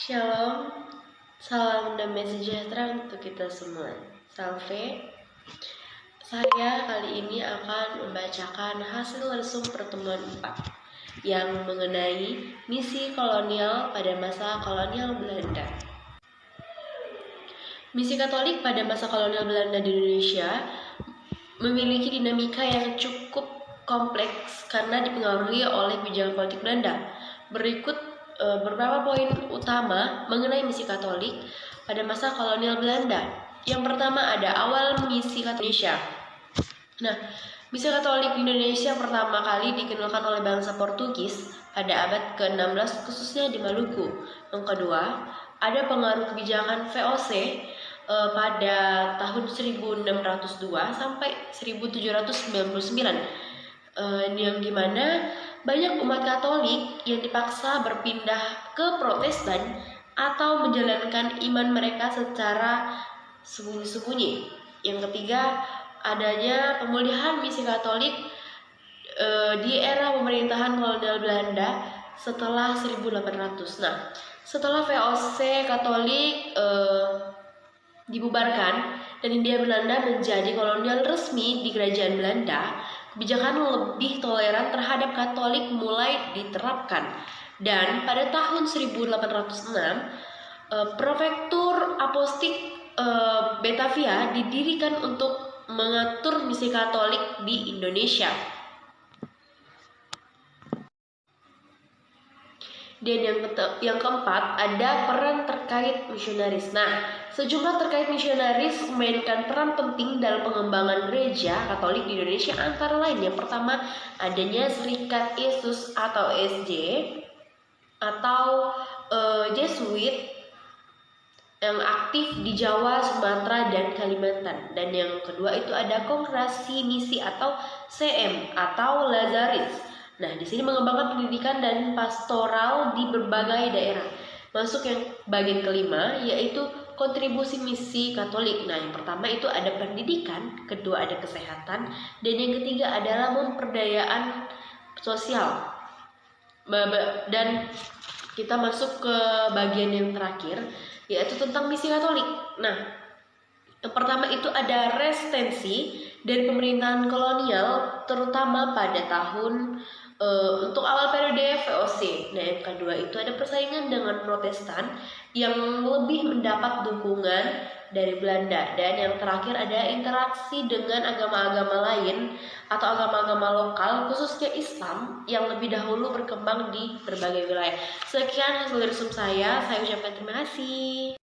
Shalom, salam damai sejahtera untuk kita semua. Salve. Saya kali ini akan membacakan hasil resum pertemuan 4 yang mengenai misi kolonial pada masa kolonial Belanda. Misi Katolik pada masa kolonial Belanda di Indonesia memiliki dinamika yang cukup kompleks karena dipengaruhi oleh kebijakan politik Belanda. Berikut beberapa poin utama mengenai misi Katolik pada masa kolonial Belanda. Yang pertama ada awal misi Katolik Indonesia. Nah, misi Katolik di Indonesia pertama kali dikenalkan oleh bangsa Portugis pada abad ke-16 khususnya di Maluku. Yang kedua, ada pengaruh kebijakan VOC pada tahun 1602 sampai 1799 yang dimana banyak umat Katolik yang dipaksa berpindah ke Protestan atau menjalankan iman mereka secara sembunyi-sembunyi. Yang ketiga, adanya pemulihan misi Katolik di era pemerintahan kolonial Belanda setelah 1800. Nah, setelah VOC Katolik dibubarkan dan Hindia Belanda menjadi kolonial resmi di kerajaan Belanda, kebijakan lebih toleran terhadap Katolik mulai diterapkan. Dan pada tahun 1806, Prefektur Apostik Batavia didirikan untuk mengatur misi Katolik di Indonesia. Dan yang keempat ada peran terkait misionaris. Nah, sejumlah terkait misionaris memainkan peran penting dalam pengembangan gereja Katolik di Indonesia, antara lain yang pertama adanya Serikat Yesus atau SJ atau Jesuit yang aktif di Jawa, Sumatera, dan Kalimantan. Dan yang kedua itu ada Kongregasi Misi atau CM atau Lazaris. Nah, di sini mengembangkan pendidikan dan pastoral di berbagai daerah. Masuk yang bagian kelima, yaitu kontribusi misi Katolik. Nah, yang pertama itu ada pendidikan, kedua ada kesehatan, dan yang ketiga adalah memperdayaan sosial. Dan kita masuk ke bagian yang terakhir, yaitu tentang misi Katolik. Nah, yang pertama itu ada resistensi dari pemerintahan kolonial, terutama pada tahun untuk awal periode VOC. Nah, yang kedua itu ada persaingan dengan Protestan yang lebih mendapat dukungan dari Belanda. Dan yang terakhir ada interaksi dengan agama-agama lain atau agama-agama lokal, khususnya Islam yang lebih dahulu berkembang di berbagai wilayah. Sekian hasil resum saya ucapkan terima kasih.